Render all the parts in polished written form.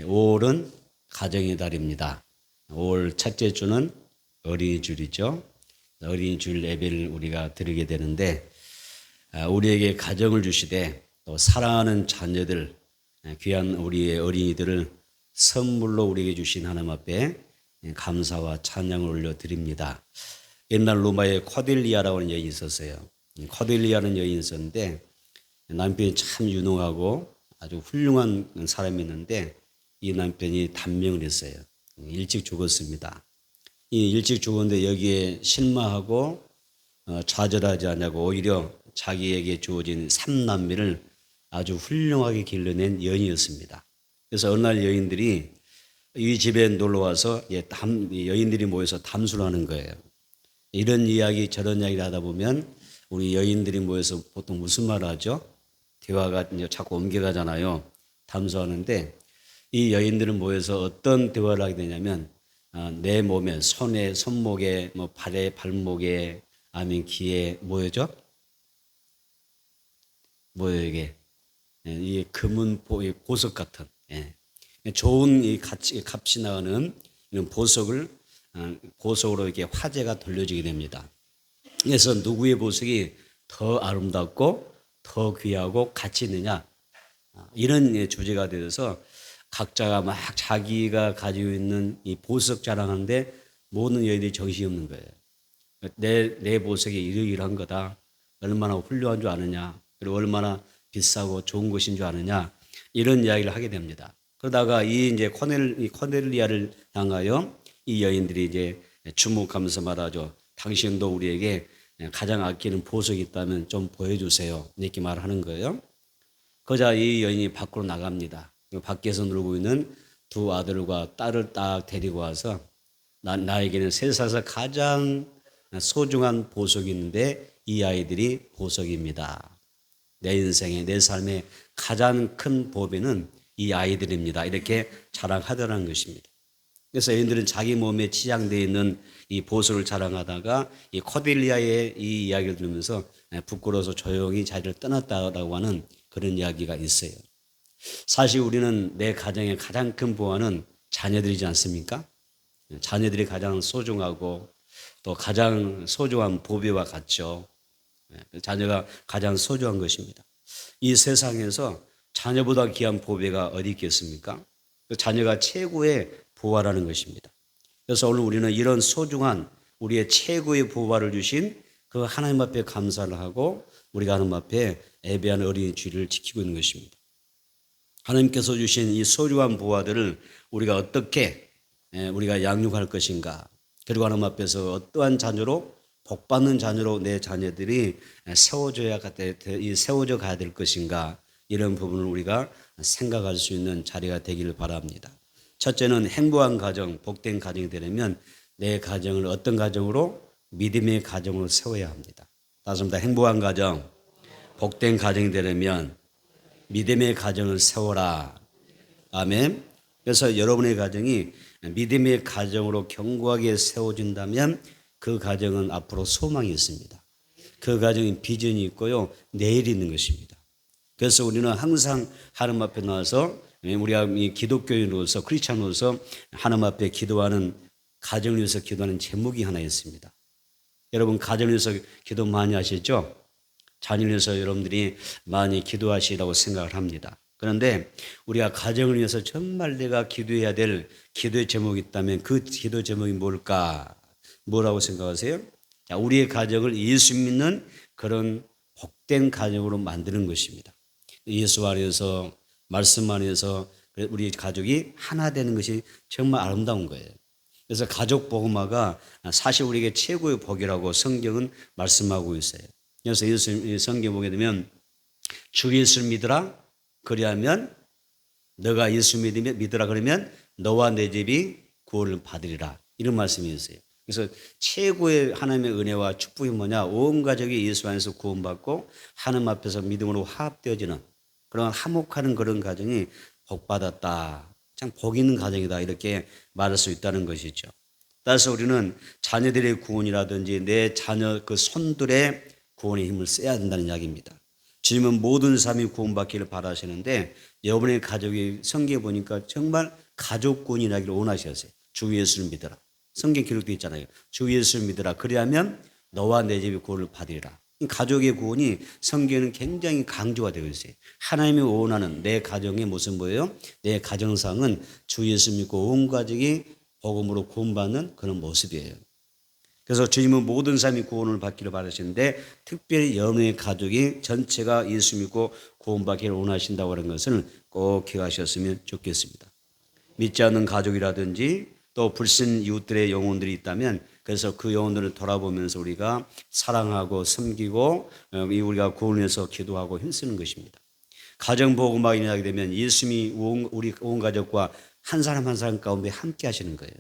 5월은 가정의 달입니다. 5월 첫째 주는 어린이주일이죠. 어린이주일 예배를 우리가 드리게 되는데 우리에게 가정을 주시되 또 사랑하는 자녀들, 귀한 우리의 어린이들을 선물로 우리에게 주신 하나님 앞에 감사와 찬양을 올려드립니다. 옛날 로마에 코델리아라고 하는 여인이 있었어요. 코델리아는 여인이 있었는데 남편이 참 유능하고 아주 훌륭한 사람이었는데 이 남편이 단명을 했어요. 일찍 죽었습니다. 이 일찍 죽었는데 여기에 실망하고 좌절하지 않냐고 오히려 자기에게 주어진 삼남매를 아주 훌륭하게 길러낸 여인이었습니다. 그래서 어느 날 여인들이 이 집에 놀러와서 여인들이 모여서 담수를 하는 거예요. 이런 이야기 저런 이야기를 하다 보면 우리 여인들이 모여서 보통 무슨 말을 하죠? 대화가 이제 자꾸 옮겨가잖아요. 담수하는데 이 여인들은 모여서 어떤 대화를 하게 되냐면 내 몸에 손에 손목에 뭐 발에 발목에 아니면 귀에 뭐였죠? 뭐예요 이게? 이 금은 보석 같은 좋은 이 값이 나가는 이런 보석으로 이렇게 화제가 돌려지게 됩니다. 그래서 누구의 보석이 더 아름답고 더 귀하고 가치 있느냐 이런 주제가 되어서 각자가 막 자기가 가지고 있는 이 보석 자랑하는데 모든 여인들이 정신이 없는 거예요. 내 보석이 이러이러한 거다. 얼마나 훌륭한 줄 아느냐. 그리고 얼마나 비싸고 좋은 것인 줄 아느냐. 이런 이야기를 하게 됩니다. 그러다가 이 이제 코넬리아를 향하여 이 여인들이 이제 주목하면서 말하죠. 당신도 우리에게 가장 아끼는 보석이 있다면 좀 보여주세요. 이렇게 말하는 거예요. 그러자 이 여인이 밖으로 나갑니다. 밖에서 놀고 있는 두 아들과 딸을 딱 데리고 와서 나에게는 세상에서 가장 소중한 보석이 있는데 이 아이들이 보석입니다. 내 인생의 내 삶의 가장 큰 보배는 이 아이들입니다. 이렇게 자랑하더라는 것입니다. 그래서 여인들은 자기 몸에 치장되어 있는 이 보석을 자랑하다가 이 코델리아의 이 이야기를 들으면서 부끄러워서 조용히 자리를 떠났다고 하는 그런 이야기가 있어요. 사실 우리는 내 가정의 가장 큰 보화는 자녀들이지 않습니까? 자녀들이 가장 소중하고 또 가장 소중한 보배와 같죠. 자녀가 가장 소중한 것입니다. 이 세상에서 자녀보다 귀한 보배가 어디 있겠습니까? 자녀가 최고의 보화라는 것입니다. 그래서 오늘 우리는 이런 소중한 우리의 최고의 보화를 주신 그 하나님 앞에 감사를 하고 우리가 하나님 앞에 예배하는 어린이 주일을 지키고 있는 것입니다. 하나님께서 주신 이 소중한 보화들을 우리가 어떻게 우리가 양육할 것인가, 그리고 하나님 앞에서 어떠한 자녀로 복받는 자녀로 내 자녀들이 세워져 가야 될 것인가, 이런 부분을 우리가 생각할 수 있는 자리가 되기를 바랍니다. 첫째는 행복한 가정, 복된 가정이 되려면 내 가정을 어떤 가정으로? 믿음의 가정으로 세워야 합니다. 다시 한번 행복한 가정, 복된 가정이 되려면 믿음의 가정을 세워라. 아멘. 그래서 여러분의 가정이 믿음의 가정으로 견고하게 세워진다면 그 가정은 앞으로 소망이 있습니다. 그 가정은 비전이 있고요, 내일이 있는 것입니다. 그래서 우리는 항상 하나님 앞에 나와서 우리가 기독교인으로서 크리스찬으로서 하나님 앞에 기도하는 가정을 위해서 기도하는 제목이 하나 있습니다. 여러분 가정을 위해서 기도 많이 하시죠? 자녀를 위해서 여러분들이 많이 기도하시라고 생각을 합니다. 그런데 우리가 가정을 위해서 정말 내가 기도해야 될 기도의 제목이 있다면 그 기도 제목이 뭘까? 뭐라고 생각하세요? 자, 우리의 가정을 예수 믿는 그런 복된 가정으로 만드는 것입니다. 예수 안에서 말씀 안에서 우리 가족이 하나 되는 것이 정말 아름다운 거예요. 그래서 가족 복음화가 사실 우리에게 최고의 복이라고 성경은 말씀하고 있어요. 그래서 예수 성경 보게 되면 주 예수를 믿으라 그리하면 너가 예수 믿으라 그러면 너와 내 집이 구원을 받으리라, 이런 말씀이 있어요. 그래서 최고의 하나님의 은혜와 축복이 뭐냐? 온 가족이 예수 안에서 구원받고 하나님 앞에서 믿음으로 화합되어지는 그런 화목하는 그런 가정이 복받았다, 참 복 있는 가정이다, 이렇게 말할 수 있다는 것이죠. 따라서 우리는 자녀들의 구원이라든지 내 자녀 그 손들의 구원의 힘을 써야 된다는 이야기입니다. 주님은 모든 사람이 구원받기를 바라시는데 여러분의 가족이 성경에 보니까 정말 가족군이 나기를 원하셨어요. 주 예수를 믿어라. 성경 기록되어 있잖아요. 주 예수를 믿어라. 그리하면 너와 내 집이 구원을 받으리라. 가족의 구원이 성경에는 굉장히 강조가 되어 있어요. 하나님이 원하는 내 가정의 모습 뭐예요? 내 가정상은 주 예수 믿고 온 가족이 복음으로 구원받는 그런 모습이에요. 그래서 주님은 모든 사람이 구원을 받기를 바라시는데 특별히 여러분의 가족이 전체가 예수 믿고 구원받기를 원하신다고 하는 것을 꼭 기억하셨으면 좋겠습니다. 믿지 않는 가족이라든지 또 불신 이웃들의 영혼들이 있다면 그래서 그 영혼들을 돌아보면서 우리가 사랑하고 섬기고 우리가 구원을 위해서 기도하고 힘쓰는 것입니다. 가정보호막이 일어나게 되면 예수님이 우리 온 가족과 한 사람 한 사람 가운데 함께 하시는 거예요.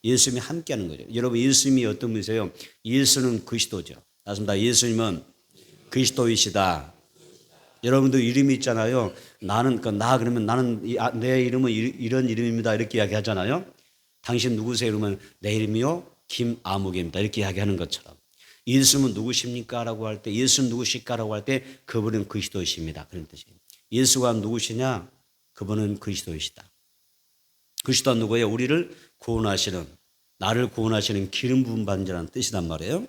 예수님이 함께 하는 거죠. 여러분 예수님이 어떤 분이세요? 예수는 그리스도죠. 맞습니다. 예수님은 그리스도이시다. 여러분도 이름이 있잖아요. 그러면 나는 내 이름은 이런 이름입니다. 이렇게 이야기하잖아요. 당신 누구세요? 이러면 내 이름이요 김아무개입니다. 이렇게 이야기하는 것처럼 예수님은 누구십니까? 라고 할 때 예수는 누구실까? 라고 할 때 그분은 그리스도이십니다. 그런 뜻이에요. 예수가 누구시냐? 그분은 그리스도이시다. 그리스도는 누구예요? 우리를 구원하시는, 나를 구원하시는 기름 부음 받은 자라는 뜻이란 말이에요.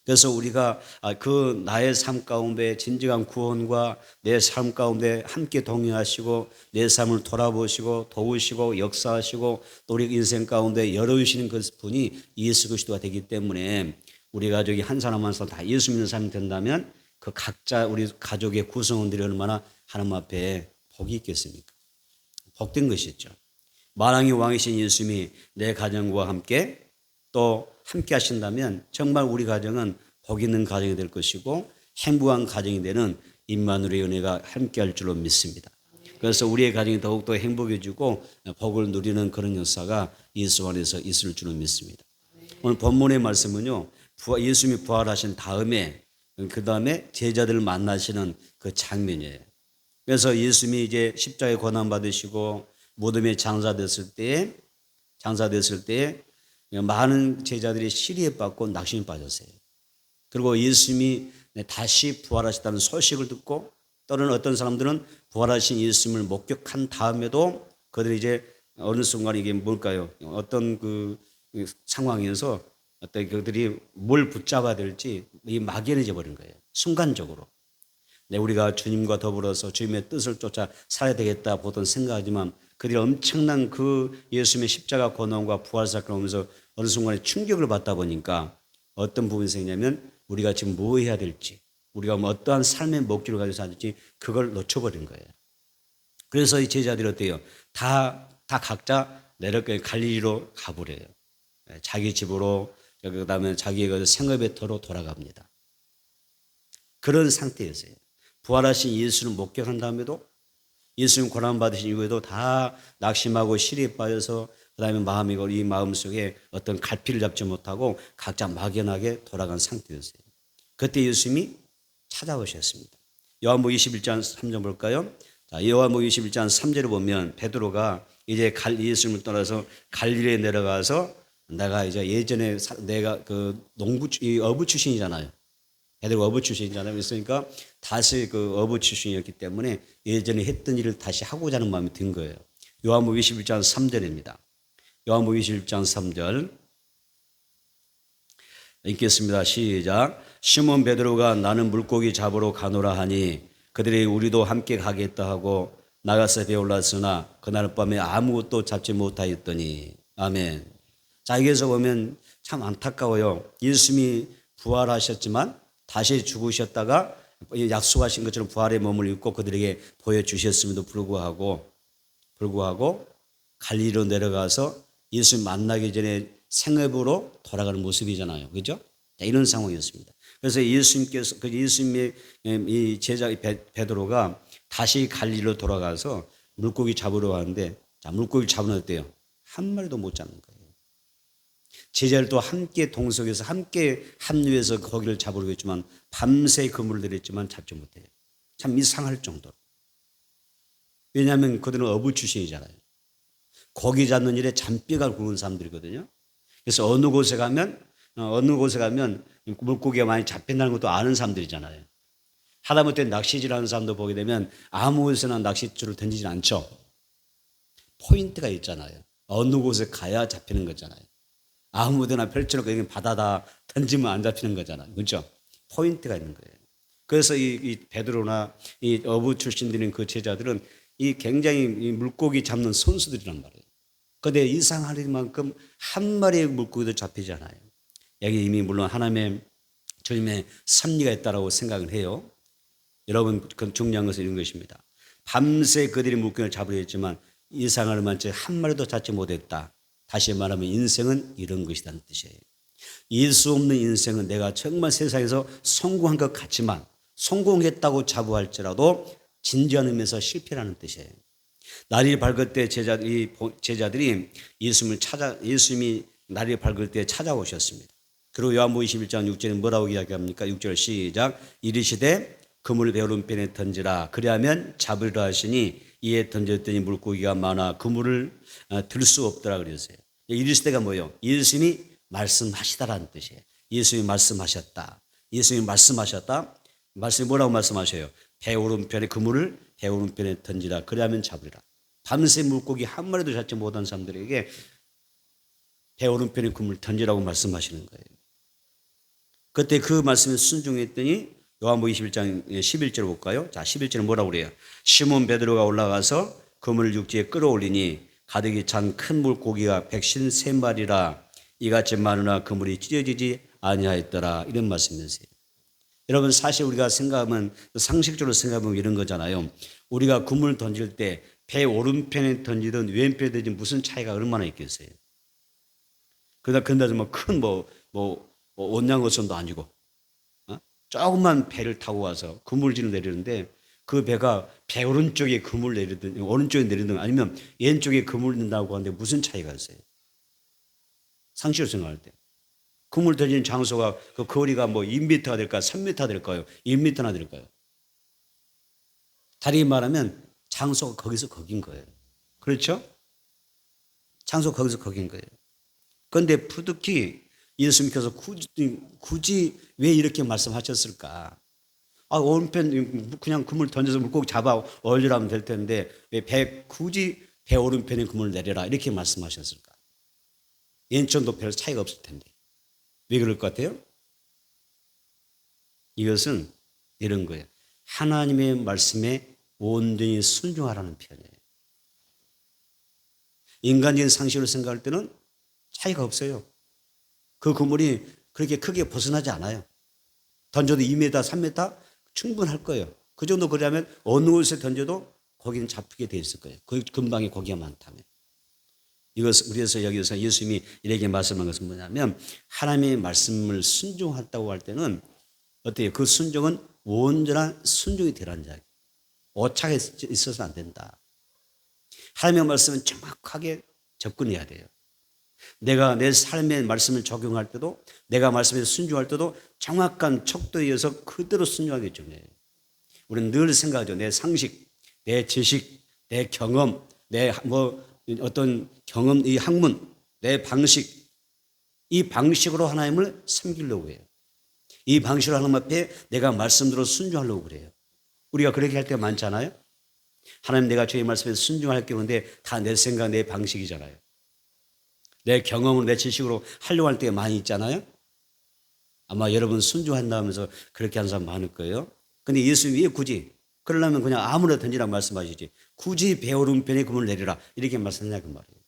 그래서 우리가 그 나의 삶 가운데 진정한 구원과 내 삶 가운데 함께 동행하시고 내 삶을 돌아보시고 도우시고 역사하시고 또 우리 인생 가운데 열어주시는 그 분이 예수 그리스도가 되기 때문에 우리 가족이 한 사람 한 사람 다 예수 믿는 사람이 된다면 그 각자 우리 가족의 구성원들이 얼마나 하나님 앞에 복이 있겠습니까? 복된 것이죠. 만왕의 왕이신 예수님이 내 가정과 함께 또 함께 하신다면 정말 우리 가정은 복 있는 가정이 될 것이고 행복한 가정이 되는 임마누엘의 은혜가 함께 할 줄로 믿습니다. 그래서 우리의 가정이 더욱더 행복해지고 복을 누리는 그런 역사가 예수 안에서 있을 줄로 믿습니다. 오늘 본문의 말씀은요. 예수님이 부활하신 다음에 그 다음에 제자들을 만나시는 그 장면이에요. 그래서 예수님이 이제 십자가에 고난 받으시고 무덤에 장사됐을 때 많은 제자들이 시리에 빠졌고 낙심에 빠졌어요. 그리고 예수님이 다시 부활하셨다는 소식을 듣고 또는 어떤 사람들은 부활하신 예수님을 목격한 다음에도 그들이 이제 어느 순간 이게 뭘까요? 어떤 그 상황에서 어떤 그들이 뭘 붙잡아야 될지 막연해져 버린 거예요. 순간적으로. 우리가 주님과 더불어서 주님의 뜻을 쫓아 살아야 되겠다 보통 생각하지만 그들이 엄청난 그 예수님의 십자가 고난과 부활 사건을 보면서 어느 순간에 충격을 받다 보니까 어떤 부분이 생기냐면 우리가 지금 뭐 해야 될지 우리가 어떠한 삶의 목적을 가지고 살지 그걸 놓쳐버린 거예요. 그래서 이 제자들이 어때요? 다 각자 내려가 갈릴리로 가버려요. 자기 집으로 그다음에 자기의 생업의 터로 돌아갑니다. 그런 상태였어요. 부활하신 예수를 목격한 다음에도 예수님 고난 받으신 이후에도 다 낙심하고 시리에 빠져서 그다음에 이 마음속에 어떤 갈피를 잡지 못하고 각자 막연하게 돌아간 상태였어요. 그때 예수님이 찾아오셨습니다. 요한복음 21장 3절 볼까요? 자, 요한복음 21장 3절을 보면 베드로가 이제 예수님을 떠나서 갈릴리에 내려가서 내가 이제 예전에 내가 그 어부 출신이잖아요. 베드로가 어부 출신이잖아요. 그러니까 다시 그 어부 출신이었기 때문에 예전에 했던 일을 다시 하고자 하는 마음이 든 거예요. 요한복음 21장 3절입니다. 요한복음 21장 3절 읽겠습니다. 시작. 시몬 베드로가 나는 물고기 잡으러 가노라 하니 그들이 우리도 함께 가겠다 하고 나가서 배에 올랐으나 그날 밤에 아무것도 잡지 못하였더니 아멘. 자, 여기서 보면 참 안타까워요. 예수님이 부활하셨지만 다시 죽으셨다가 약속하신 것처럼 부활의 몸을 입고 그들에게 보여주셨음에도 불구하고 갈릴리로 내려가서 예수님 만나기 전에 생업으로 돌아가는 모습이잖아요. 그죠? 이런 상황이었습니다. 그래서 예수님의 이 제자 베드로가 다시 갈릴리로 돌아가서 물고기 잡으러 가는데 자, 물고기 잡으면 어때요? 한 마리도 못 잡는 거예요. 제자들도 함께 동석에서 함께 합류해서 고기를 잡으려고 했지만 밤새 그물을 들였지만 잡지 못해요. 참 이상할 정도로. 왜냐하면 그들은 어부 출신이잖아요. 고기 잡는 일에 잔뼈가 굵은 사람들이거든요. 그래서 어느 곳에 가면 물고기가 많이 잡힌다는 것도 아는 사람들이잖아요. 하다못해 낚시질 하는 사람도 보게 되면 아무 곳에나 낚싯줄을 던지진 않죠. 포인트가 있잖아요. 어느 곳에 가야 잡히는 거잖아요. 아무 데나 펼쳐놓고 여기 바다다 던지면 안 잡히는 거잖아요. 그렇죠? 포인트가 있는 거예요. 그래서 이 베드로나 이 어부 출신들인 그 제자들은 이 굉장히 이 물고기 잡는 선수들이란 말이에요. 그런데 이상할 만큼 한 마리의 물고기도 잡히지 않아요. 여기 이미 물론 하나님의 주님의 섭리가 있다라고 생각을 해요. 여러분, 그 중요한 것은 이런 것입니다. 밤새 그들이 물고기를 잡으려 했지만 이상할 만큼 한 마리도 잡지 못했다. 다시 말하면 인생은 이런 것이라는 뜻이에요. 예수 없는 인생은 내가 정말 세상에서 성공한 것 같지만 성공했다고 자부할지라도 진지한 의미에서 실패라는 뜻이에요. 날이 밝을 때 제자들이 예수님이 날이 밝을 때 찾아오셨습니다. 그리고 요한복음 21장 6절에 뭐라고 이야기합니까? 6절 시작. 이르시되 그물을 배 오른편에 던지라. 그리하면 잡으리라 하시니 이에 던졌더니 물고기가 많아 그물을 들 수 없더라 그랬어요. 이르시되가 뭐예요? 예수님이 말씀하시다라는 뜻이에요. 예수님이 말씀하셨다. 예수님이 말씀하셨다. 말씀이 뭐라고 말씀하셔요? 배 오른편에 그물을 배 오른편에 던지라. 그리하면 잡으리라. 밤새 물고기 한 마리도 잡지 못한 사람들에게 배 오른편에 그물을 던지라고 말씀하시는 거예요. 그때 그 말씀에 순종했더니 요한복음 21장 11절 볼까요? 자, 11절은 뭐라고 그래요? 시몬 베드로가 올라가서 그물을 육지에 끌어올리니 가득히 찬 큰 물고기가 153마리라 이같이 많으나 그물이 찢어지지 아니하였더라. 이런 말씀이세요. 여러분, 사실 우리가 생각하면 상식적으로 생각하면 이런 거잖아요. 우리가 그물을 던질 때 배 오른편에 던지든 왼편에 던지든 무슨 차이가 얼마나 있겠어요? 그러다 큰 온양어선도 아니고 조금만 배를 타고 와서 그물질을 내리는데 그 배가 배 오른쪽에 그물 내리든 오른쪽에 내리든 아니면 왼쪽에 그물 든다고 하는데 무슨 차이가 있어요? 상식으로 생각할 때 그물 던지는 장소가 그 거리가 2m가 될까요? 3m 될까요? 1m나 될까요? 다르게 말하면 장소가 거기서 거긴 거예요. 그렇죠? 장소가 거기서 거긴 거예요. 그런데 부득이 예수님께서 굳이 왜 이렇게 말씀하셨을까? 오른편 그냥 그물 던져서 물고기 잡아 올리라면 될 텐데 왜 굳이 배 오른편에 그물을 내려라 이렇게 말씀하셨을까? 왼쪽도 별 차이가 없을 텐데 왜 그럴 것 같아요? 이것은 이런 거예요. 하나님의 말씀에 온전히 순종하라는 표현이에요. 인간적인 상식으로 생각할 때는 차이가 없어요. 그 그물이 그렇게 크게 벗어나지 않아요. 던져도 2m, 3m 충분할 거예요. 그 정도 그러면 어느 곳에 던져도 거기는 잡히게 돼 있을 거예요. 그 근방에 고기가 많다면. 그래서 여기서 예수님이 이렇게 말씀한 것은 뭐냐면 하나님의 말씀을 순종한다고 할 때는 어때요? 그 순종은 온전한 순종이 되라는 이야기. 오차가 있어서 안 된다. 하나님의 말씀은 정확하게 접근해야 돼요. 내가 내 삶의 말씀을 적용할 때도 내가 말씀에 순종할 때도 정확한 척도에 의해서 그대로 순종하기 때문에 우리는 늘 생각하죠. 내 상식, 내 지식, 내 경험, 내 어떤 경험, 이 학문, 내 방식 이 방식으로 하나님을 섬기려고 해요. 이 방식으로 하나님 앞에 내가 말씀대로 순종하려고 그래요. 우리가 그렇게 할 때가 많잖아요. 하나님 내가 주의 말씀에 순종할게 하는데 다 내 생각, 내 방식이잖아요. 내 경험으로 내 지식으로 하려고 할 때가 많이 있잖아요. 아마 여러분 순종한다 하면서 그렇게 하는 사람 많을 거예요. 근데 예수님이 왜 굳이 그러려면 그냥 아무나 던지라고 말씀하시지 굳이 배 오른편에 그물을 내리라 이렇게 말씀하냐 그 말이에요.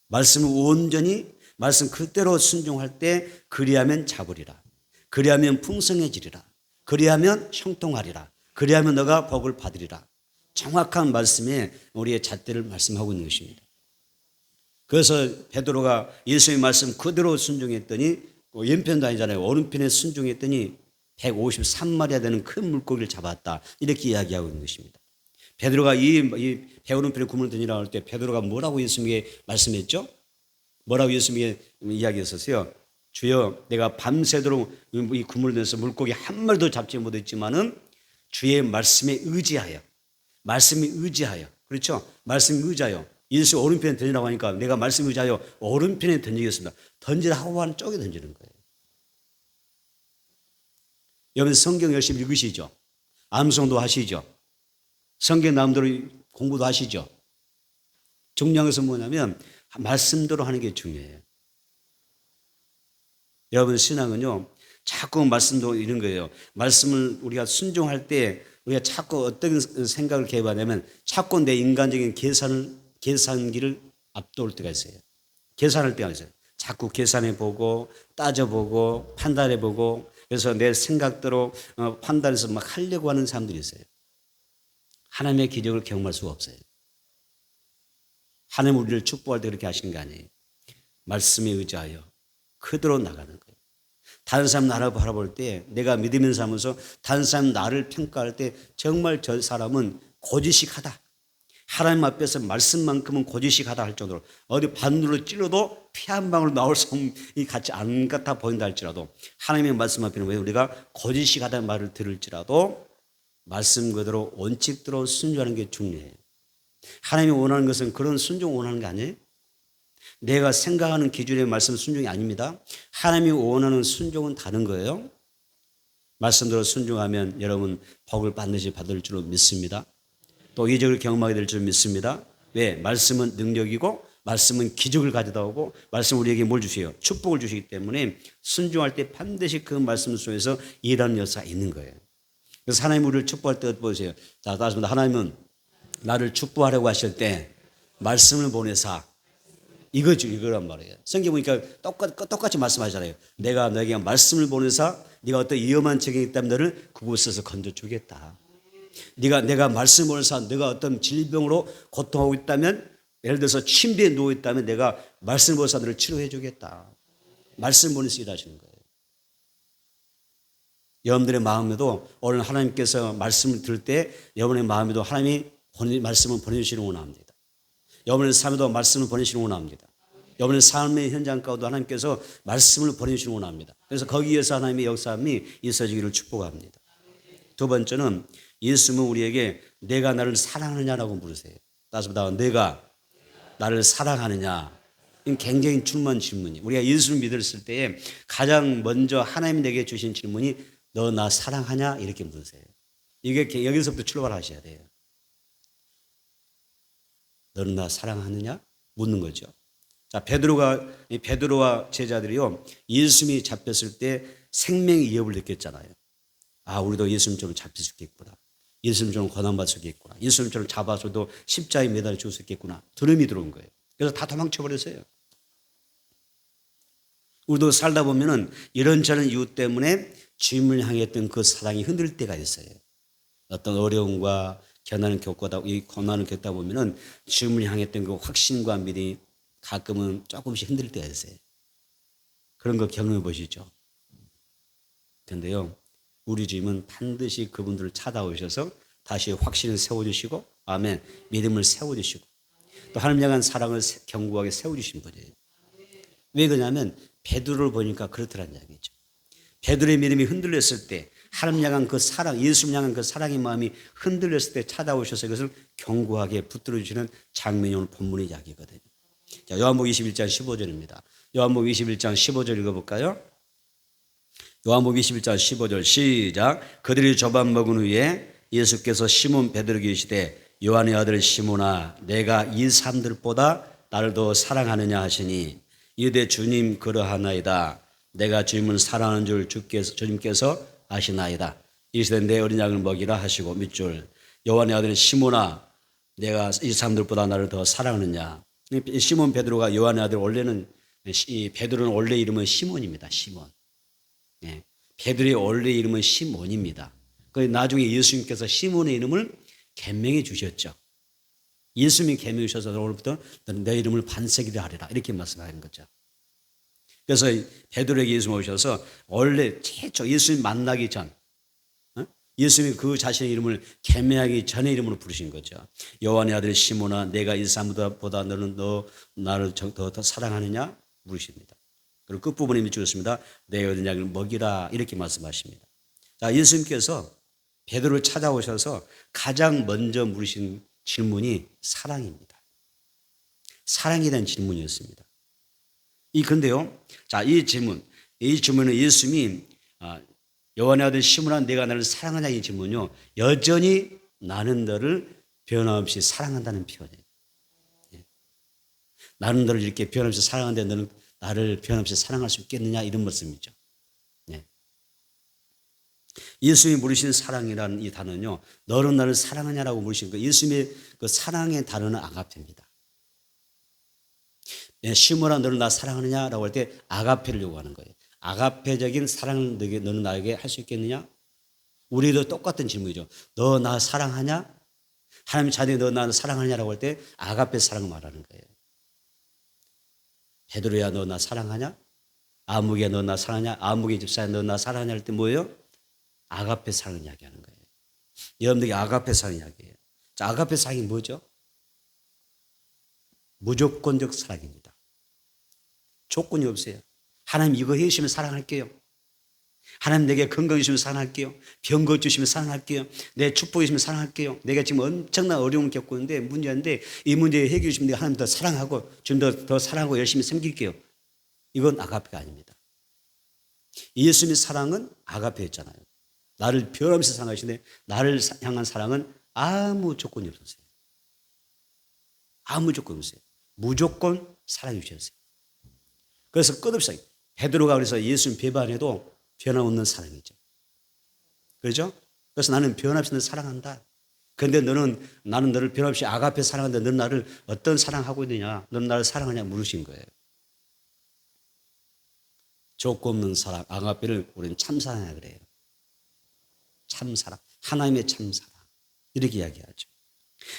말씀을 온전히 말씀 그대로 순종할 때 그리하면 잡으리라. 그리하면 풍성해지리라. 그리하면 형통하리라. 그리하면 너가 복을 받으리라. 정확한 말씀에 우리의 잣대를 말씀하고 있는 것입니다. 그래서 베드로가 예수의 말씀 그대로 순종했더니 왼편도 아니잖아요. 오른편에 순종했더니 153마리가 되는 큰 물고기를 잡았다. 이렇게 이야기하고 있는 것입니다. 베드로가 이 배 오른편에 그물을 던지라고 할 때 베드로가 뭐라고 예수님에게 말씀했죠? 뭐라고 예수님에게 이야기했었어요? 주여 내가 밤새도록 이 그물을 내서 물고기 한 마리도 잡지 못했지만은 주의 말씀에 의지하여 말씀에 의지하여 그렇죠? 말씀에 의지하여 예수 오른편에 던지라고 하니까 내가 말씀에 의지하여 오른편에 던지겠습니다. 던지라 하고 하는 쪽에 던지는 거예요. 여러분 성경 열심히 읽으시죠? 암송도 하시죠? 성경 나름대로 공부도 하시죠? 중요한 것은 뭐냐면 말씀대로 하는 게 중요해요. 여러분 신앙은요, 자꾸 말씀도 이런 거예요. 말씀을 우리가 순종할 때 우리가 자꾸 어떤 생각을 개발하냐면 자꾸 내 인간적인 계산기를 앞도올 때가 있어요. 계산할 때가 있어요. 자꾸 계산해 보고 따져보고 판단해 보고 그래서 내 생각대로 판단해서 막 하려고 하는 사람들이 있어요. 하나님의 기적을 경험할 수가 없어요. 하나님 우리를 축복할 때 그렇게 하시는 게 아니에요. 말씀에 의지하여 그대로 나가는 거예요. 다른 사람 나를 바라볼 때 내가 믿음 있는 사람으로서 다른 사람 나를 평가할 때 정말 저 사람은 고지식하다. 하나님 앞에서 말씀만큼은 고지식하다 할 정도로 어디 바늘로 찔러도 피 한 방울 나올 사람이 같이 안 같아 보인다 할지라도 하나님의 말씀 앞에는 왜 우리가 고지식하다는 말을 들을지라도 말씀 그대로 원칙대로 순종하는 게 중요해요. 하나님이 원하는 것은 그런 순종을 원하는 게 아니에요. 내가 생각하는 기준의 말씀 순종이 아닙니다. 하나님이 원하는 순종은 다른 거예요. 말씀대로 순종하면 여러분 복을 반드시 받을 줄로 믿습니다. 또 이적을 경험하게 될 줄 믿습니다. 왜? 말씀은 능력이고 말씀은 기적을 가져다 오고 말씀은 우리에게 뭘 주세요? 축복을 주시기 때문에 순종할 때 반드시 그 말씀 속에서 일하는 역사가 있는 거예요. 그래서 하나님 우리를 축복할 때 보세요. 자, 다시 말해 하나님은 나를 축복하려고 하실 때 말씀을 보내사 이거죠. 이거란 말이에요. 성경 보니까 똑같이 말씀하잖아요. 내가 너에게 말씀을 보내사 네가 어떤 위험한 적이 있다면 너를 그곳에서 건져주겠다. 내가 말씀을 보내사 네가 어떤 질병으로 고통하고 있다면 예를 들어서 침대에 누워 있다면 내가 말씀을 보내사 너를 치료해 주겠다. 말씀 보내서 일하시는 거예요. 여러분들의 마음에도 오늘 하나님께서 말씀을 들을 때 여러분의 마음에도 하나님이 말씀을 보내주시는 원합니다. 여러분의 삶에도 말씀을 보내시는 원합니다. 여러분의 삶의 현장 가운데 하나님께서 말씀을 보내주시는 원합니다. 그래서 거기에서 하나님의 역사함이 있어지기를 축복합니다. 두 번째는 예수님은 우리에게 내가 나를 사랑하느냐라고 물으세요. 따라서 내가 나를 사랑하느냐. 이건 굉장히 중요한 질문이에요. 우리가 예수를 믿었을 때에 가장 먼저 하나님이 내게 주신 질문이 너 나 사랑하냐? 이렇게 물으세요. 이게 여기서부터 출발하셔야 돼요. 너는 나 사랑하느냐? 묻는 거죠. 자, 베드로와 제자들이요, 예수님이 잡혔을 때 생명의 위협을 느꼈잖아요. 아, 우리도 예수님처럼 잡힐 수 있겠구나. 예수님처럼 고난받을 수 있겠구나. 예수님처럼 잡아서도 십자가에 매달려 죽을 수 있겠구나. 두려움이 들어온 거예요. 그래서 다 도망쳐버렸어요. 우리도 살다 보면은 이런저런 이유 때문에 주님을 향했던 그 사랑이 흔들릴 때가 있어요. 어떤 어려움과 이 고난을 겪다 보면은 주님을 향했던 그 확신과 믿음이 가끔은 조금씩 흔들릴 때가 있어요. 그런 거 경험해 보시죠. 그런데요, 우리 주님은 반드시 그분들을 찾아오셔서 다시 확신을 세워주시고, 아멘, 믿음을 세워주시고, 또 하나님 향한 사랑을 견고하게 세워주신 분이에요. 왜 그러냐면 베드로를 보니까 그렇더란 이야기죠. 베드로의 믿음이 흔들렸을 때 하나님 향한 그 사랑, 예수님 향한 그 사랑의 마음이 흔들렸을 때 찾아오셔서 이것을 견고하게 붙들어 주시는 장면이 오늘 본문의 이야기거든요. 자, 요한복음 21장 15절입니다. 요한복음 21장 15절 읽어볼까요? 요한복음 21장 15절 시작. 그들이 조반 먹은 후에 예수께서 시몬 베드로에게 이르시되 요한의 아들 시몬아 내가 이 사람들보다 나를 더 사랑하느냐 하시니 이르되 주님 그러하나이다. 내가 주님을 사랑하는 줄 주님께서 아시나이다. 이르시되 내 어린 양을 먹이라 하시고 밑줄 요한의 아들 시몬아 내가 이 사람들보다 나를 더 사랑하느냐. 시몬 베드로가 요한의 아들 원래는 베드로는 원래 이름은 시몬입니다. 시몬. 예, 베드로의 원래 이름은 시몬입니다. 그래서 나중에 예수님께서 시몬의 이름을 개명해 주셨죠. 예수님이 개명해 주셔서 오늘부터 너는 내 이름을 반세기를 하리라 이렇게 말씀하는 거죠. 그래서 베드로에게 예수님 오셔서 원래 최초 예수님 만나기 전 예수님이 그 자신의 이름을 개명하기 전의 이름으로 부르신 거죠. 요한의 아들 시몬아 내가 이 사람보다 너는 나를 더 사랑하느냐 물으십니다. 그리고 끝부분에 밑줄였습니다. 내 어린 양을 먹이라 이렇게 말씀하십니다. 자, 예수님께서 베드로를 찾아오셔서 가장 먼저 물으신 질문이 사랑입니다. 사랑에 대한 질문이었습니다. 그런데요, 자, 이 질문은 예수님이 요한의 아들 시몬아 내가 나를 사랑하냐 이 질문요 여전히 나는 너를 변함없이 사랑한다는 표현이에요. 나는 너를 이렇게 변함없이 사랑하는데 너는 나를 변함없이 사랑할 수 있겠느냐 이런 말씀이죠. 예수님이 물으신 사랑이라는 이 단어는요 너는 나를 사랑하냐라고 물으신 거 예수님의 그 사랑의 단어는 아가페입니다. 시몬아 너는 나 사랑하느냐라고 할 때 아가페를 요구하는 거예요. 아가페적인 사랑을 너는 나에게 할 수 있겠느냐? 우리도 똑같은 질문이죠. 너 나 사랑하냐? 하나님 자녀 너 나를 사랑하냐라고 할 때 아가페 사랑을 말하는 거예요. 베드로야 너 나 사랑하냐? 아무개야 너 나 사랑하냐? 아무개 집사야 너 나 사랑하냐 할 때 뭐예요? 아가페 사랑을 이야기하는 거예요. 여러분들이 아가페 사랑 이야기해요. 자, 아가페 사랑이 뭐죠? 무조건적 사랑입니다. 조건이 없어요. 하나님 이거 해주시면 사랑할게요. 하나님 내게 건강 주시면 사랑할게요. 병 고쳐주시면 사랑할게요. 내 축복 주시면 사랑할게요. 내가 지금 엄청난 어려움을 겪고 있는데 문제인데 이 문제 해결해 주시면 내가 하나님 더 사랑하고 좀 더 사랑하고 열심히 섬길게요. 이건 아가페가 아닙니다. 예수님의 사랑은 아가페였잖아요. 나를 변함없이 사랑하시는데 나를 향한 사랑은 아무 조건이 없었어요. 아무 조건이 없어요. 무조건 사랑해 주셨어요. 그래서 끝없이 베드로가 그래서 예수님 배반해도 변함없는 사랑이죠. 그렇죠? 그래서 나는 변함없이 너를 사랑한다. 그런데 나는 너를 변함없이 아가페 사랑하는데 너는 나를 어떤 사랑하고 있느냐? 너는 나를 사랑하냐 물으신 거예요. 조건 없는 사랑, 아가페를 우리는 참사랑이라 그래요. 참사랑, 하나님의 참사랑 이렇게 이야기하죠.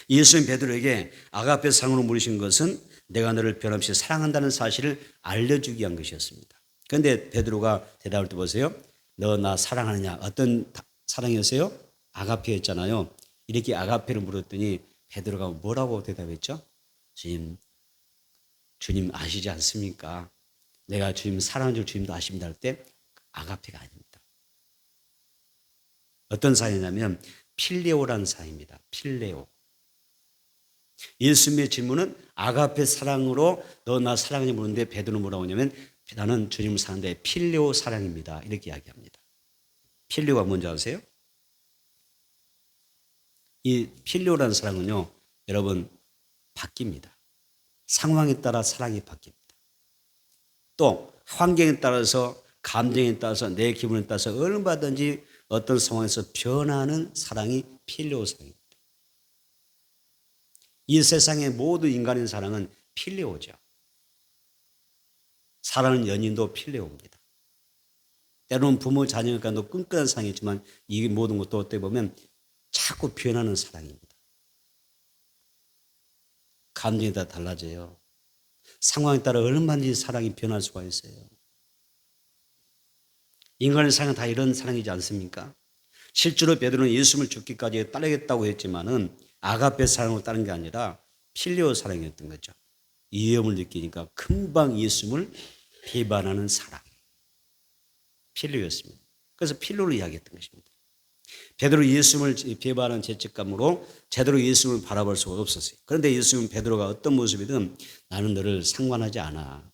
예수님 베드로에게 아가페 사랑으로 물으신 것은 내가 너를 변함없이 사랑한다는 사실을 알려주기 위한 것이었습니다. 그런데 베드로가 대답할 때 보세요. 너 나 사랑하느냐? 어떤 사랑이었어요? 아가페였잖아요. 이렇게 아가페를 물었더니 베드로가 뭐라고 대답했죠? 주님 아시지 않습니까? 내가 주님 사랑하는 줄 주님도 아십니다 할 때 아가페가 아닙니다. 어떤 사랑이냐면 필레오라는 사랑입니다. 필레오. 예수님의 질문은 아가페 사랑으로 너 나 사랑하냐 물었는데 베드로는 뭐라고 하냐면 나는 주님을 사랑하는데 필레오 사랑입니다. 이렇게 이야기합니다. 필레오가 뭔지 아세요? 이 필레오라는 사랑은요 여러분 바뀝니다. 상황에 따라 사랑이 바뀝니다. 또 환경에 따라서 감정에 따라서 내 기분에 따라서 얼마든지 어떤 상황에서 변하는 사랑이 필레오 사랑입니다. 이 세상의 모든 인간의 사랑은 필레오죠. 사랑하는 연인도 필레오입니다. 때로는 부모 자녀 간도 끈끈한 사랑이지만 이 모든 것도 어떻게 보면 자꾸 변하는 사랑입니다. 감정이 다 달라져요. 상황에 따라 얼마든지 사랑이 변할 수가 있어요. 인간의 사랑은 다 이런 사랑이지 않습니까? 실제로 베드로는 예수님을 죽기까지 따르겠다고 했지만은 아가페 사랑으로 따른 게 아니라 필레오 사랑이었던 거죠. 위험을 느끼니까 금방 예수님을 배반하는 사랑. 필레오였습니다. 그래서 필레오를 이야기했던 것입니다. 베드로 예수님을 배반하는 죄책감으로 제대로 예수님을 바라볼 수가 없었어요. 그런데 예수님은 베드로가 어떤 모습이든 나는 너를 상관하지 않아.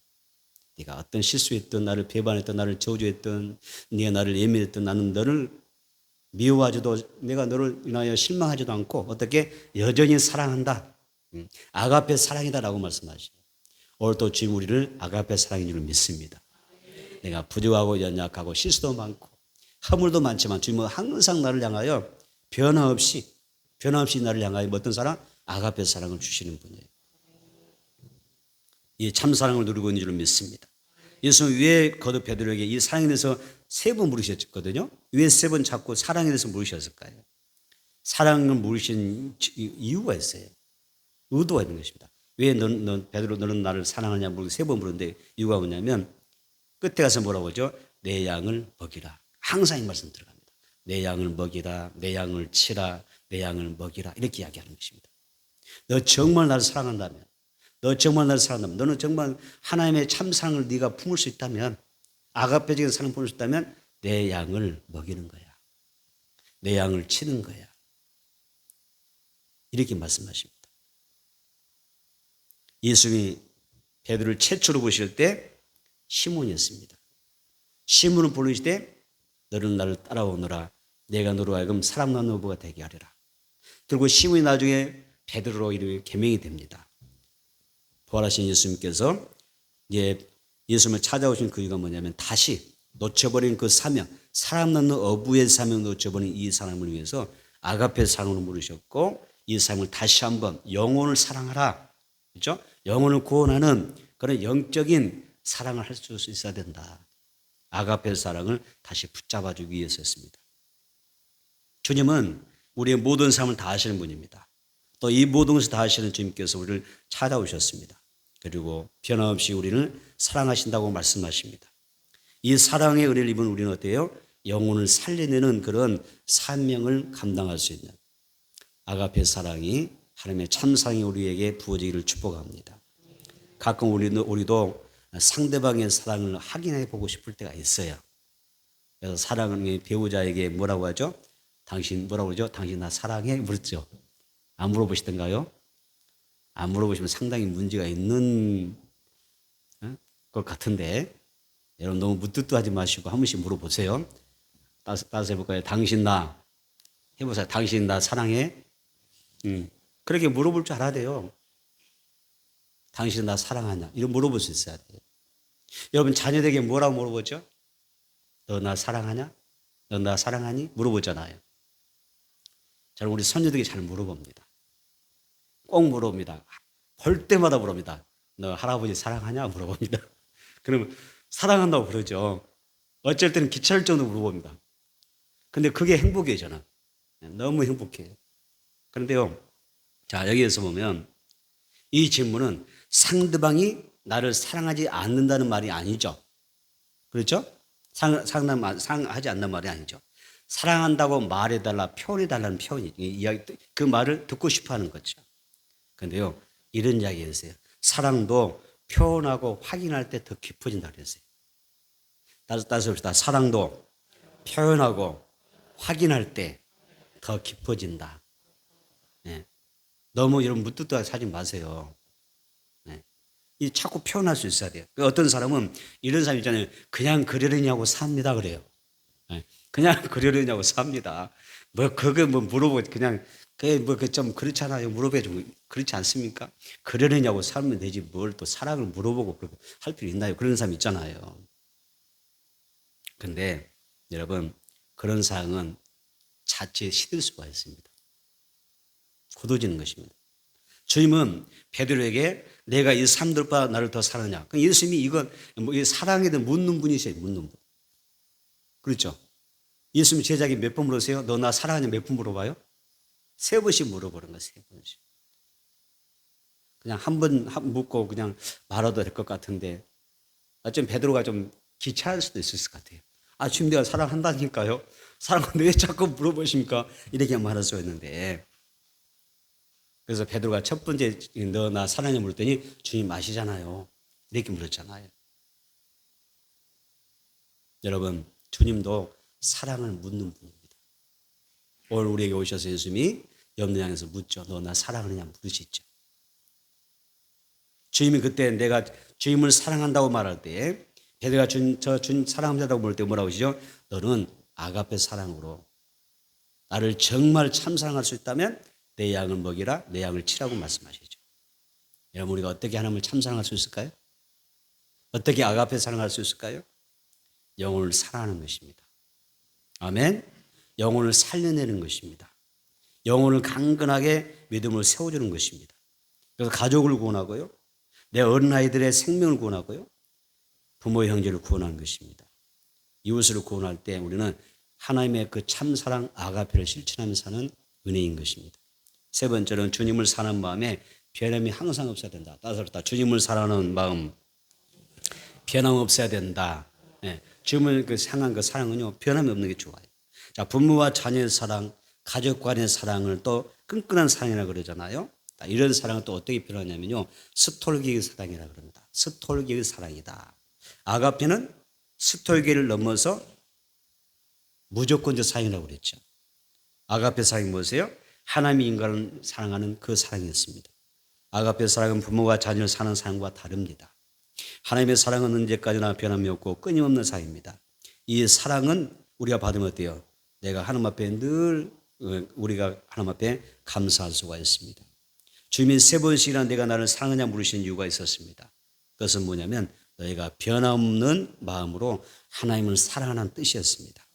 네가 어떤 실수했든 나를 배반했든 나를 저주했든 네가 나를 예민했든 나는 너를 미워하지도 내가 너를 인하여 실망하지도 않고 어떻게 여전히 사랑한다. 아가페 사랑이다라고 말씀하시죠. 오늘 또 주님 우리를 아가페 사랑인 줄 믿습니다. 내가 부족하고 연약하고 실수도 많고 허물도 많지만 주님은 항상 나를 향하여 변함없이 나를 향하여 어떤 사랑? 아가페 사랑을 주시는 분이에요. 이 참사랑을 누리고 있는 줄 믿습니다. 예수는 왜 거듭 베드로에게 이 사랑에 대해서 3번 물으셨거든요. 왜 3번 자꾸 사랑에 대해서 물으셨을까요? 사랑을 물으신 이유가 있어요. 의도가 있는 것입니다. 왜 베드로 너는 나를 사랑하냐 물고 3번 물었는데 이유가 뭐냐면 끝에 가서 뭐라고 하죠? 내 양을 먹이라. 항상 이 말씀 들어갑니다. 내 양을 먹이라, 내 양을 치라, 내 양을 먹이라 이렇게 이야기하는 것입니다. 너 정말 나를 사랑한다면 너는 정말 하나님의 참사랑을 네가 품을 수 있다면 아가페적인 사랑을 품을 수 있다면 내 양을 먹이는 거야. 내 양을 치는 거야. 이렇게 말씀하십니다. 예수님이 베드로를 최초로 보실 때 시몬이었습니다. 시몬을 부르실 때 너는 나를 따라오너라. 내가 너로 하여금 사랑 나누는 어부가 되게 하리라. 그리고 시몬이 나중에 베드로로 이름이 개명이 됩니다. 부활하신 예수님께서 이제 예수님을 찾아오신 그 이유가 뭐냐면 다시 놓쳐버린 그 사명, 사람 낳는 어부의 사명 놓쳐버린 이 사람을 위해서 아가페 사랑으로 부르셨고 이 사람을 다시 한번 영혼을 사랑하라. 그렇죠? 영혼을 구원하는 그런 영적인 사랑을 할 수 있어야 된다. 아가페 사랑을 다시 붙잡아주기 위해서였습니다. 주님은 우리의 모든 삶을 다 아시는 분입니다. 또 이 모든 것을 다 아시는 주님께서 우리를 찾아오셨습니다. 그리고 변함없이 우리를 사랑하신다고 말씀하십니다. 이 사랑의 은혜를 입은 우리는 어때요? 영혼을 살려내는 그런 사명을 감당할 수 있는 아가페 사랑이 하나님의 참 사랑이 우리에게 부어지기를 축복합니다. 가끔 우리도 상대방의 사랑을 확인해 보고 싶을 때가 있어요. 그래서 사랑의 배우자에게 뭐라고 하죠? 당신 뭐라고 그러죠? 당신 나 사랑해? 물었죠. 안 물어보시던가요? 안 물어보시면 상당히 문제가 있는 것 같은데 여러분 너무 무뚝뚝하지 마시고 한 번씩 물어보세요. 따서 해볼까요? 당신 나 해보세요. 당신 나 사랑해? 그렇게 물어볼 줄 알아야 돼요. 당신 나 사랑하냐? 이런 물어볼 수 있어야 돼요. 여러분 자녀에게 뭐라고 물어보죠? 너 나 사랑하냐? 너 나 사랑하니? 물어보잖아요. 저는 우리 손녀들에게 잘 물어봅니다. 꼭 물어봅니다. 볼 때마다 물어봅니다. 너 할아버지 사랑하냐? 물어봅니다. 그러면 사랑한다고 그러죠. 어쩔 때는 귀찮을 정도로 물어봅니다. 근데 그게 행복이에요, 저는. 너무 행복해요. 그런데요, 자, 여기에서 보면 이 질문은 상대방이 나를 사랑하지 않는다는 말이 아니죠. 그렇죠? 사랑하지 않는 말이 아니죠. 사랑한다고 말해달라, 표현해달라는 표현이, 그 말을 듣고 싶어 하는 거죠. 그런데요, 이런 이야기 했어요. 사랑도 표현하고 확인할 때 더 깊어진다 그랬어요. 따라서 봅시다. 사랑도 표현하고 확인할 때 더 깊어진다. 네. 너무 여러분 무뚝뚝하게 사지 마세요. 네. 이 자꾸 표현할 수 있어야 돼요. 어떤 사람은 이런 사람 있잖아요. 그냥 그러려냐고 삽니다 그래요. 네. 그냥 그러려냐고 삽니다. 그거 물어보고 그냥 그게 좀 그렇잖아요. 물어봐주고 그렇지 않습니까? 그러려냐고 살면 되지 뭘 또 사랑을 물어보고 할 필요 있나요? 그런 사람 있잖아요. 근데 여러분 그런 사랑은 자칫 시들 수가 있습니다. 굳어지는 것입니다. 주님은 베드로에게 내가 이 사람들보다 나를 더 사랑하냐. 예수님이 이건 사랑에 대해 묻는 분이세요. 묻는 분. 그렇죠? 예수님 제자에게 몇 번 물으세요? 너 나 사랑하냐 몇 번 물어봐요? 3번씩 물어보는 거예요. 3번씩. 그냥 한 번 묻고 그냥 말아도 될 것 같은데 어쩜 베드로가 좀 귀찮을 수도 있을 것 같아요. 아, 주님 내가 사랑한다니까요. 사랑하는데 왜 자꾸 물어보십니까? 이렇게 말할 수 있는데 그래서 베드로가 첫 번째 너 나 사랑해 물었더니 주님 아시잖아요. 이렇게 물었잖아요. 여러분 주님도 사랑을 묻는 분입니다. 오늘 우리에게 오셔서 예수님이 옆에 향해서 묻죠. 너 나 사랑하느냐 물으시죠. 주님이 그때 내가 주님을 사랑한다고 말할 때 베드로가 주님 사랑한다고 볼 때 뭐라고 하시죠? 너는 아가페 사랑으로 나를 정말 참 사랑할 수 있다면 내 양을 먹이라 내 양을 치라고 말씀하시죠. 여러분 우리가 어떻게 하나님을 참 사랑할 수 있을까요? 어떻게 아가페 사랑할 수 있을까요? 영혼을 사랑하는 것입니다. 아멘. 영혼을 살려내는 것입니다. 영혼을 강건하게 믿음을 세워주는 것입니다. 그래서 가족을 구원하고요. 내 어린아이들의 생명을 구원하고요. 부모 형제를 구원하는 것입니다. 이웃을 구원할 때 우리는 하나님의 그 참사랑 아가페를 실천하며 사는 은혜인 것입니다. 3번째는 주님을 사랑하는 마음에 변함이 항상 없어야 된다. 따라서 주님을 사랑하는 마음 변함 없어야 된다. 네. 주님을 향한 그 사랑은요 변함이 없는 게 좋아요. 자, 부모와 자녀의 사랑, 가족 간의 사랑을 또 끈끈한 사랑이라고 그러잖아요. 이런 사랑은 또 어떻게 표현하냐면요 스톨기의 사랑이라고 그럽니다. 스톨기의 사랑이다. 아가페는 스톨기를 넘어서 무조건적 사랑이라고 그랬죠. 아가페 사랑이 뭐세요? 하나님이 인간을 사랑하는 그 사랑이었습니다. 아가페 사랑은 부모와 자녀를 사랑하는 사랑과 다릅니다. 하나님의 사랑은 언제까지나 변함이 없고 끊임없는 사랑입니다. 이 사랑은 우리가 받으면 어때요? 내가 하나님 앞에 늘 우리가 하나님 앞에 감사할 수가 있습니다. 주님이 3번씩이나 내가 나를 사랑하냐 물으신 이유가 있었습니다. 그것은 뭐냐면 너희가 변함없는 마음으로 하나님을 사랑하는 뜻이었습니다.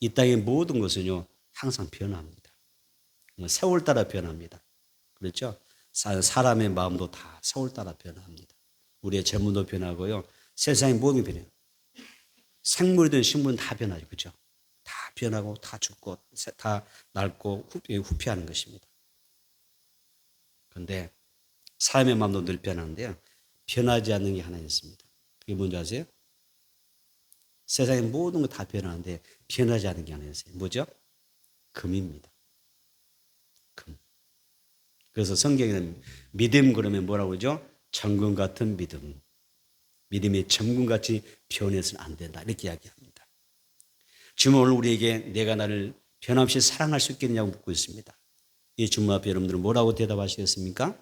이 땅의 모든 것은요 항상 변합니다. 세월 따라 변합니다. 그렇죠? 사람의 마음도 다 세월 따라 변합니다. 우리의 재물도 변하고요. 세상의 모든 게 변해요. 생물이든 식물은 다 변하죠. 그렇죠? 다 변하고 다 죽고 다 낡고 후피하는 것입니다. 그런데 사람의 마음도 늘 변하는데요. 변하지 않는 게 하나 있습니다. 그게 뭔지 아세요? 세상의 모든 거 다 변하는데 변하지 않는 게 하나 있어요. 뭐죠? 금입니다. 금. 그래서 성경에는 믿음 그러면 뭐라고 그러죠? 정금 같은 믿음. 믿음이 정금같이 변해서는 안 된다. 이렇게 이야기합니다. 지금 오늘 우리에게 내가 나를 변함없이 사랑할 수 있겠느냐고 묻고 있습니다. 이 주문 앞에 여러분들은 뭐라고 대답하시겠습니까?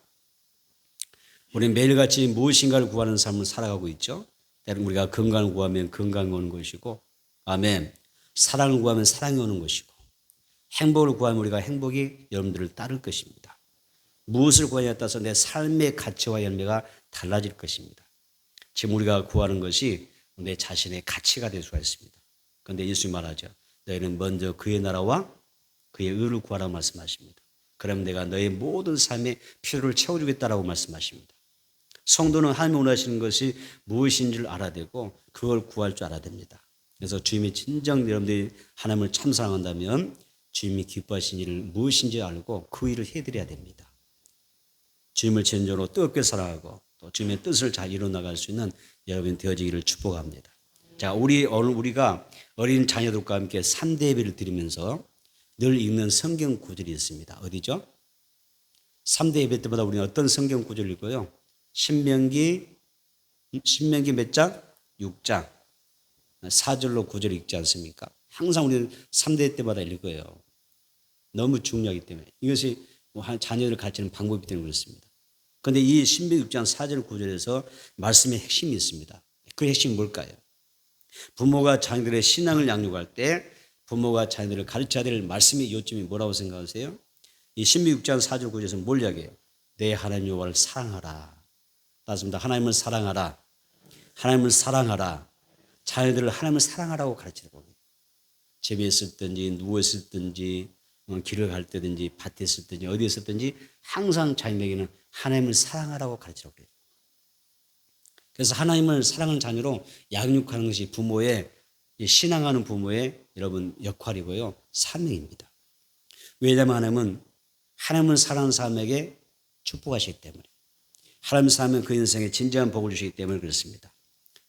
우리는 매일같이 무엇인가를 구하는 삶을 살아가고 있죠. 우리가 건강을 구하면 건강이 오는 것이고, 아멘. 사랑을 구하면 사랑이 오는 것이고, 행복을 구하면 우리가 행복이 여러분들을 따를 것입니다. 무엇을 구하냐에 따라서 내 삶의 가치와 열매가 달라질 것입니다. 지금 우리가 구하는 것이 내 자신의 가치가 될 수가 있습니다. 그런데 예수님 말하죠. 너희는 먼저 그의 나라와 그의 의를 구하라고 말씀하십니다. 그럼 내가 너의 모든 삶의 필요를 채워주겠다라고 말씀하십니다. 성도는 하나님이 원하시는 것이 무엇인 줄 알아야 되고 그걸 구할 줄 알아야 됩니다. 그래서 주님이 진정 여러분들이 하나님을 참 사랑한다면 주님이 기뻐하신 일을 무엇인지 알고 그 일을 해드려야 됩니다. 주님을 진정으로 뜨겁게 사랑하고 또 주님의 뜻을 잘 이뤄나갈 수 있는 여러분이 되어지기를 축복합니다. 자, 오늘 우리가 어린 자녀들과 함께 3대 예배를 드리면서 늘 읽는 성경 구절이 있습니다. 어디죠? 3대 예배 때마다 우리는 어떤 성경 구절을 읽어요? 신명기 몇 장? 6장. 4절로 9절 읽지 않습니까? 항상 우리는 3대 때마다 읽어요. 너무 중요하기 때문에. 이것이 자녀를 가르치는 방법이 되는 것입니다. 그런데 이 신명기 6장 4절 9절에서 말씀의 핵심이 있습니다. 그 핵심이 뭘까요? 부모가 자녀들의 신앙을 양육할 때 부모가 자녀들을 가르쳐야 될 말씀의 요점이 뭐라고 생각하세요? 이 신명기 6장 4절 9절에서 뭘 이야기해요? 내 하나님 여호와를 사랑하라. 맞습니다. 하나님을 사랑하라. 하나님을 사랑하라. 자녀들을 하나님을 사랑하라고 가르치라고 합니다. 집에 있었든지 누워 있었든지 길을 갈 때든지 밭에 있었든지 어디에 있었든지 항상 자녀에게는 하나님을 사랑하라고 가르치라고 해요. 그래서 하나님을 사랑하는 자녀로 양육하는 것이 부모의 신앙하는 부모의 여러분 역할이고요. 사명입니다. 왜냐하면 하나님은 사랑하는 사람에게 축복하시기 때문에 하나님 사랑하면 그 인생에 진정한 복을 주시기 때문에 그렇습니다.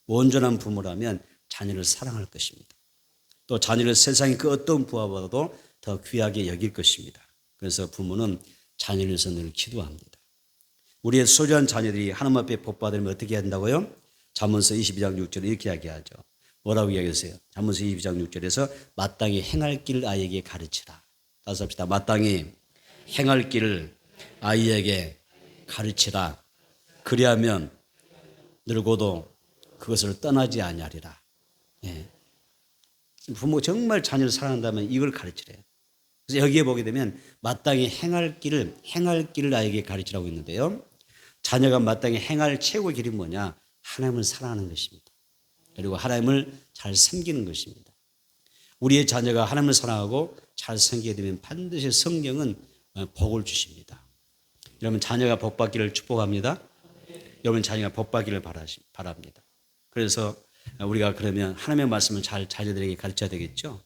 온전한 부모라면 자녀를 사랑할 것입니다. 또 자녀를 세상의 그 어떤 부하보다도 더 귀하게 여길 것입니다. 그래서 부모는 자녀를 위해서 늘 기도합니다. 우리의 소중한 자녀들이 하나님 앞에 복 받으면 어떻게 해야 된다고요? 잠언서 22장 6절에 이렇게 이야기하죠. 뭐라고 이야기하세요? 잠언서 22장 6절에서 마땅히 행할 길을 아이에게 가르치라. 따서 합시다. 마땅히 행할 길을 아이에게 가르치라. 그리하면 늙어도 그것을 떠나지 아니하리라. 예. 부모 정말 자녀를 사랑한다면 이걸 가르치래요. 그래서 여기에 보게 되면 마땅히 행할 길을 아이에게 가르치라고 있는데요. 자녀가 마땅히 행할 최고의 길이 뭐냐? 하나님을 사랑하는 것입니다. 그리고 하나님을 잘 섬기는 것입니다. 우리의 자녀가 하나님을 사랑하고 잘 섬기게 되면 반드시 성경은 복을 주십니다. 여러분 자녀가 복 받기를 축복합니다. 여러분 자녀가 복 받기를 바랍니다. 그래서 우리가 그러면 하나님의 말씀을 잘 자녀들에게 가르쳐야 되겠죠.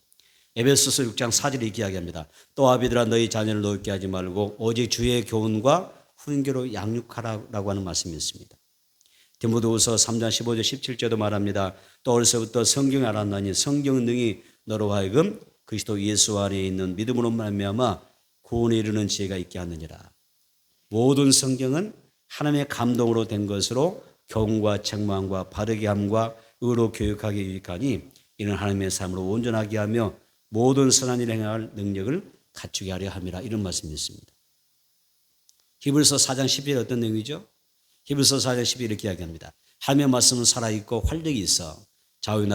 에베소서 6장 4절에 이렇게 이야기합니다. 또 아비들아 너희 자녀를 노엽게 하지 말고 오직 주의 교훈과 훈계로 양육하라고 하는 말씀이 있습니다. 디모데후서 3장 15절 17절도 말합니다. 또 어려서부터 성경을 알았나니 성경은 능히 너로 하여금 그리스도 예수 안에 있는 믿음으로 말미암아 구원에 이르는 지혜가 있게 하느니라. 모든 성경은 하나님의 감동으로 된 것으로 교훈과 책망과 바르게 함과 의로 교육하기 유익하니 이는 하나님의 삶으로 온전하게 하며 모든 선한 일을 행할 능력을 갖추게 하려 함이라. 이런 말씀이 있습니다. 히브리서 4장 10절에 어떤 내용이죠? 히브리서 4장 10절에 이렇게 이야기합니다. 하나님의 말씀은 살아있고 활력이 있어 좌우의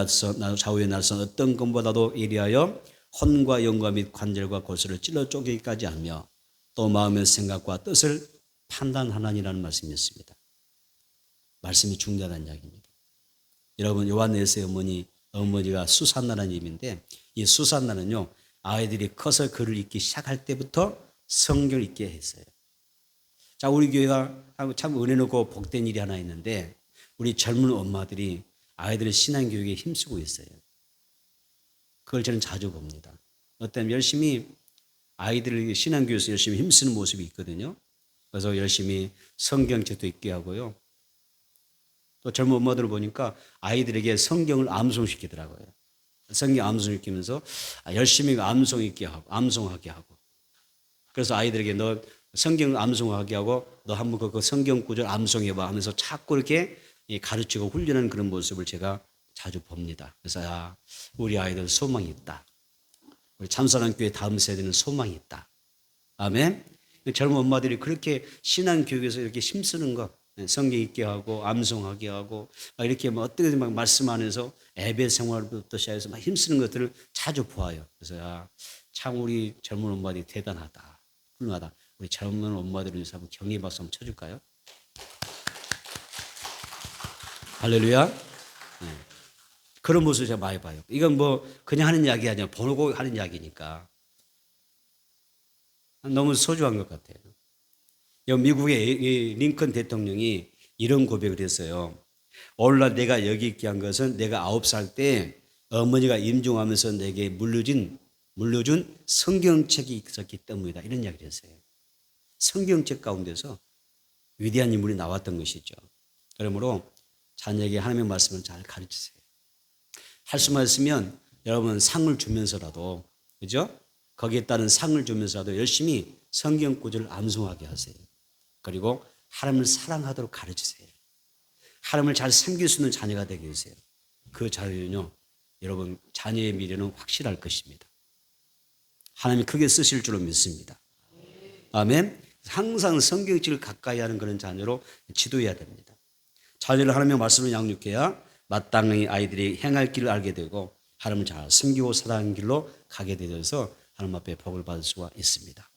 날선 어떤 것보다도 이리하여 혼과 영과 및 관절과 골수를 찔러 쪼개기까지 하며 또 마음의 생각과 뜻을 판단하나니라는 말씀이었습니다. 말씀이 중요하다는 이야기입니다. 여러분 요한네스의 어머니가 수산나라는 이름인데 이 수산나는요 아이들이 커서 글을 읽기 시작할 때부터 성경을 읽게 했어요. 자, 우리 교회가 참 은혜롭고 복된 일이 하나 있는데 우리 젊은 엄마들이 아이들의 신앙교육에 힘쓰고 있어요. 그걸 저는 자주 봅니다. 어떤 열심히 아이들을 신앙교육에서 열심히 힘쓰는 모습이 있거든요. 그래서 열심히 성경책도 읽게 하고요. 또 젊은 엄마들을 보니까 아이들에게 성경을 암송시키더라고요. 성경 암송시키면서 열심히 암송 읽게 하고 암송하게 하고 그래서 아이들에게 너 성경을 암송하게 하고 너 한번 그 성경 구절 암송해봐 하면서 자꾸 이렇게 가르치고 훈련하는 그런 모습을 제가 자주 봅니다. 그래서 우리 아이들 소망이 있다. 우리 참사랑교회 다음 세대는 소망이 있다. 아멘. 젊은 엄마들이 그렇게 신앙교육에서 이렇게 힘쓰는 거 성경 읽게 하고 암송하게 하고 이렇게 어떻게든 막 말씀하면서 예배 생활부터 시작해서 막 힘쓰는 것들을 자주 보아요. 그래서 참 우리 젊은 엄마들이 대단하다. 훌륭하다. 우리 젊은 엄마들을 위해서 한번 경의 박수 한번 쳐줄까요? 할렐루야. 네. 그런 모습을 제가 많이 봐요. 이건 그냥 하는 이야기 아니야. 보고 하는 이야기니까. 너무 소중한 것 같아요. 미국의 링컨 대통령이 이런 고백을 했어요. 오늘날 내가 여기 있게 한 것은 내가 9살 때 어머니가 임종하면서 내게 물려준 성경책이 있었기 때문이다. 이런 이야기를 했어요. 성경책 가운데서 위대한 인물이 나왔던 것이죠. 그러므로 자녀에게 하나님의 말씀을 잘 가르치세요. 할 수만 있으면 여러분 상을 주면서라도, 그죠? 거기에 따른 상을 주면서라도 열심히 성경 구절을 암송하게 하세요. 그리고 하나님을 사랑하도록 가르치세요. 하나님을 잘 섬길 수 있는 자녀가 되게 해주세요. 그 자녀는요, 여러분 자녀의 미래는 확실할 것입니다. 하나님이 크게 쓰실 줄로 믿습니다. 아멘. 항상 성경책을 가까이 하는 그런 자녀로 지도해야 됩니다. 자녀를 하나님의 말씀으로 양육해야 마땅히 아이들이 행할 길을 알게 되고 하나님을 잘 섬기고 사랑하는 길로 가게 되어서 하나님 앞에 복을 받을 수가 있습니다.